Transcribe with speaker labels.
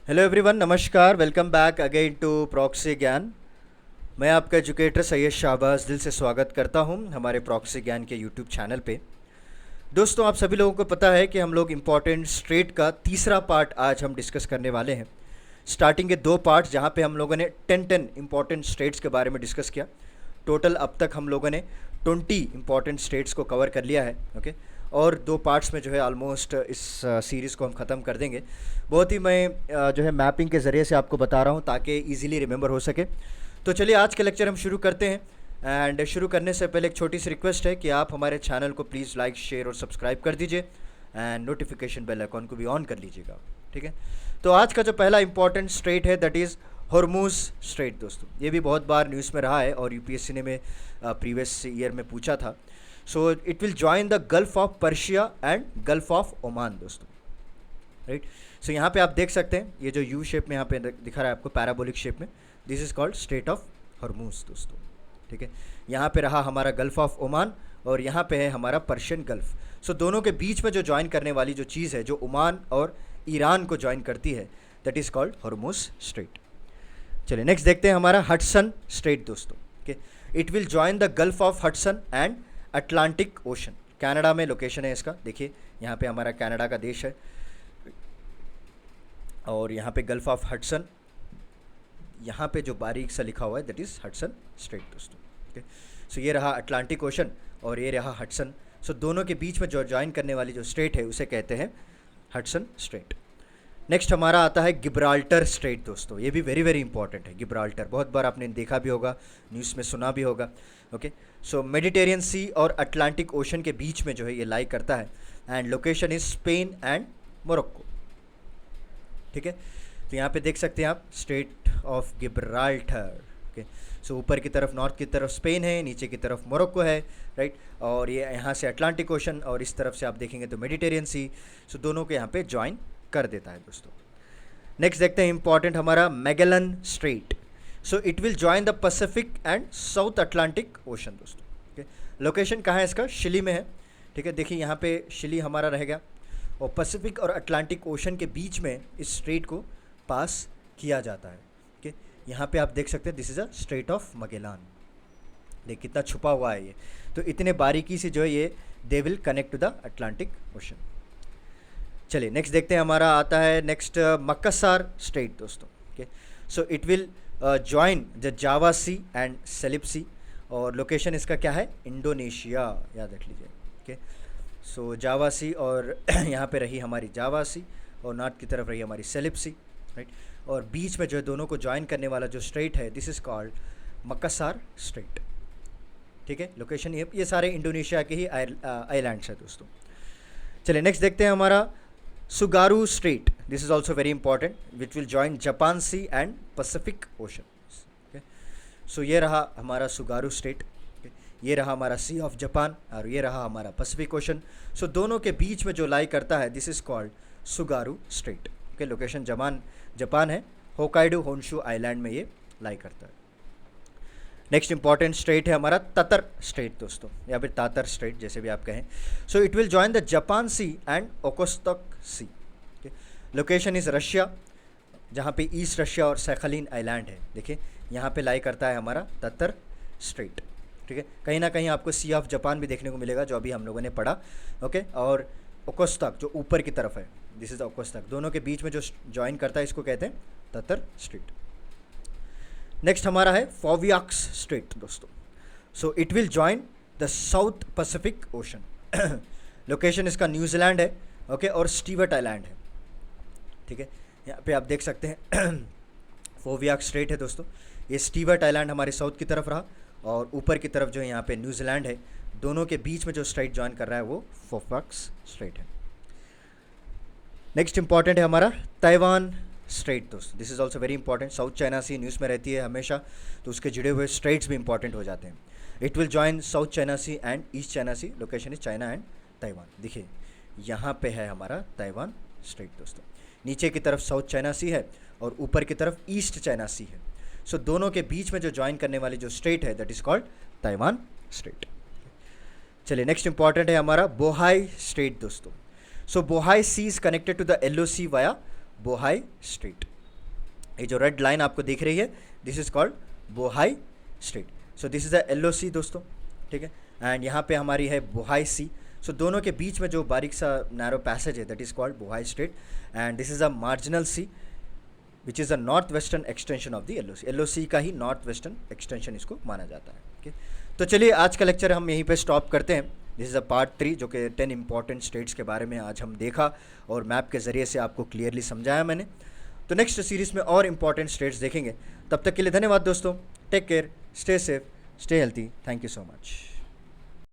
Speaker 1: Hello everyone, नमस्कार। Welcome back again to proxy Gyan. मैं आपका एजुकेटर सैयद शाहबाज दिल से स्वागत करता हूं हमारे प्रॉक्सी ज्ञान के यूट्यूब चैनल पे। दोस्तों, आप सभी लोगों को पता है कि हम लोग इम्पॉर्टेंट स्ट्रेट का तीसरा पार्ट आज हम डिस्कस करने वाले हैं। स्टार्टिंग के दो पार्ट्स जहां पे हम लोगों ने 10 इम्पॉर्टेंट स्टेट्स के बारे में डिस्कस किया। टोटल अब तक हम लोगों ने 20 इम्पॉर्टेंट स्टेट्स को कवर कर लिया है। ओके, और दो पार्ट्स में जो है ऑलमोस्ट इस सीरीज़ को हम ख़त्म कर देंगे। बहुत ही मैं जो है मैपिंग के ज़रिए से आपको बता रहा हूँ ताकि इजीली रिमेंबर हो सके। तो चलिए आज का लेक्चर हम शुरू करते हैं। एंड शुरू करने से पहले एक छोटी सी रिक्वेस्ट है कि आप हमारे चैनल को प्लीज़ लाइक, शेयर और सब्सक्राइब कर दीजिए एंड नोटिफिकेशन बेल आइकॉन को भी ऑन कर लीजिएगा। ठीक है, तो आज का जो पहला इंपॉर्टेंट स्ट्रेट है दैट इज़ हॉर्मूज स्ट्रेट। दोस्तों, ये भी बहुत बार न्यूज़ में रहा है और यूपीएससी ने में प्रीवियस ईयर में पूछा था। सो it will join the gulf of Persia and gulf of Oman. दोस्तों, राइट। सो यहाँ पे आप देख सकते हैं ये जो यू शेप में यहाँ पे दिखा रहा है आपको, पैराबोलिक शेप में, this is called straight of Hormuz. दोस्तों, ठीक है, यहाँ पे रहा हमारा गल्फ ऑफ ओमान और यहाँ पे है हमारा पर्शियन गल्फ। सो दोनों के बीच में जो ज्वाइन करने वाली जो चीज़ है, जो ओमान और ईरान को ज्वाइन करती है, that is called Hormuz strait. चलिए नेक्स्ट देखते हैं हमारा हडसन स्ट्रेट। दोस्तों, okay, it will join the gulf of Hudson and Atlantic ocean. Canada में लोकेशन है इसका। देखिए यहाँ पे हमारा कनाडा का देश है और यहाँ पे गल्फ ऑफ हडसन, यहाँ पे जो बारीक सा लिखा हुआ है दैट इज़ हडसन स्ट्रेट। दोस्तों, ओके, सो ये रहा अटलांटिक ओशन और ये रहा हडसन। सो दोनों के बीच में जो ज्वाइन करने वाली जो स्ट्रेट है उसे कहते हैं हडसन स्ट्रेट। नेक्स्ट हमारा आता है गिब्राल्टर स्ट्रेट। दोस्तों, ये भी वेरी वेरी इंपॉर्टेंट है। गिब्राल्टर बहुत बार आपने देखा भी होगा, न्यूज़ में सुना भी होगा। ओके, सो मेडिटेरियन सी और अटलांटिक ओशन के बीच में जो है ये लाई करता है and location is Spain and Morocco. ठीक है, तो यहाँ पे देख सकते हैं आप स्ट्रेट ऑफ गिब्राल्टर। ओके, सो ऊपर की तरफ नॉर्थ की तरफ स्पेन है, नीचे की तरफ मोरक्को है, राइट। और ये यहाँ से अटलांटिक ओशन और इस तरफ से आप देखेंगे तो मेडिटेरियन सी। सो दोनों को यहाँ पे ज्वाइन कर देता है। दोस्तों, नेक्स्ट देखते हैं इंपॉर्टेंट हमारा Magellan straight. So it will join the Pacific and south Atlantic ocean. दोस्तों, ओके, लोकेशन कहाँ है इसका? शिली में है। ठीक है, देखिए यहाँ पे शिली हमारा रहेगा और पैसिफिक और अटलांटिक ओशन के बीच में इस स्ट्रेट को पास किया जाता है। ओके, यहाँ पे आप देख सकते हैं this is a strait of Magellan. देख कितना छुपा हुआ है ये, तो इतने बारीकी से जो है ये they will connect to the Atlantic Ocean. चलिए नेक्स्ट देखते हैं हमारा आता है नेक्स्ट मक्कासार स्ट्रेट। दोस्तों, okay, so it will join the Java sea and Celebes sea और लोकेशन इसका क्या है? इंडोनेशिया, याद रख लीजिए। ओके, सो जावा सी और यहाँ पे रही हमारी जावा सी और नॉर्थ की तरफ रही हमारी सेलिप सी, राइट। और बीच में जो है दोनों को ज्वाइन करने वाला जो स्ट्रेट है दिस इज़ कॉल्ड मक्कासार स्ट्रेट। ठीक है, लोकेशन ये सारे इंडोनेशिया के ही आइलैंड्स है। दोस्तों, चलिए नेक्स्ट देखते हैं हमारा Tsugaru Strait. This is also very important which will join Japan Sea and Pacific Ocean. Okay, so ये रहा हमारा सुगारू स्ट्रेट, ये रहा हमारा सी ऑफ जापान और ये रहा हमारा पैसिफिक ओशन। सो दोनों के बीच में जो लाई करता है this is called Tsugaru Strait. Okay, location Japan है, होकाइडो होन्शु आइलैंड में ये लाई करता है। नेक्स्ट इंपॉर्टेंट स्ट्रेट है हमारा ततर स्ट्रेट। दोस्तों, या फिर तातर स्ट्रेट जैसे भी आप कहें। So it will join the Japan Sea and Okhotsk Sea. Location is Russia, जहाँ पे ईस्ट रशिया और सैखलिन आइलैंड है। देखिए यहाँ पे लाई करता है हमारा ततर स्ट्रेट। ठीक है, कहीं ना कहीं आपको सी ऑफ जापान भी देखने को मिलेगा जो अभी हम लोगों ने पढ़ा। ओके, और ओकोस्तक जो ऊपर की तरफ है दिस इज़ ओकोस्तक, दोनों के बीच में जो ज्वाइन करता है इसको कहते हैं ततर स्ट्रेट। नेक्स्ट हमारा है फोवियाक्स स्ट्रेट। दोस्तों, सो it will join the south Pacific ocean. Location इसका न्यूजीलैंड है, ओके, और स्टीवर्ट आइलैंड है। ठीक है, यहाँ पे आप देख सकते हैं फोवियाक्स स्ट्रेट है। दोस्तों, ये स्टीवर्ट आइलैंड हमारे साउथ की तरफ रहा और ऊपर की तरफ जो है यहाँ पे न्यूजीलैंड है। दोनों के बीच में जो स्ट्रेट ज्वाइन कर रहा है वो फोवियाक्स स्ट्रेट है। नेक्स्ट इंपॉर्टेंट है हमारा ताइवान स्ट्रेट। दोस्तों, this is also very important. South China Sea news में रहती है हमेशा, तो उसके जुड़े हुए स्ट्रेट्स भी इंपॉर्टेंट हो जाते हैं। It will join South China Sea and East China Sea. Location is China and Taiwan. देखिए यहाँ पे है हमारा ताइवान स्ट्रेट। दोस्तों, नीचे की तरफ साउथ चाइना सी है और ऊपर की तरफ ईस्ट चाइना सी है। सो दोनों के बीच में जो ज्वाइन करने वाली जो स्ट्रेट है that is called Taiwan Strait. चलिए नेक्स्ट इंपॉर्टेंट है हमारा बोहाई स्ट्रेट। दोस्तों, so Bohai Sea is connected to the LOC via Bohai Strait. ये जो रेड लाइन आपको दिख रही है, this is called Bohai Strait. So this is a LOC दोस्तों, ठीक है। एंड यहाँ पे हमारी है बोहाई सी। सो दोनों के बीच में जो बारीक सा नैरो पैसेज है, that is called Bohai Strait. And this is a marginal sea which is a north western extension of the LOC। LOC का ही नॉर्थ वेस्टर्न एक्सटेंशन इसको माना जाता है। ओके, तो चलिए आज का लेक्चर हम यहीं पे स्टॉप करते हैं। दिस इज़ अ पार्ट 3 जो कि 10 इंपॉर्टेंट स्टेट्स के बारे में आज हम देखा और मैप के ज़रिए से आपको क्लियरली समझाया मैंने। तो नेक्स्ट सीरीज़ में और इंपॉर्टेंट स्टेट्स देखेंगे। तब तक के लिए धन्यवाद दोस्तों। Take care, stay safe, stay healthy. Thank you so much.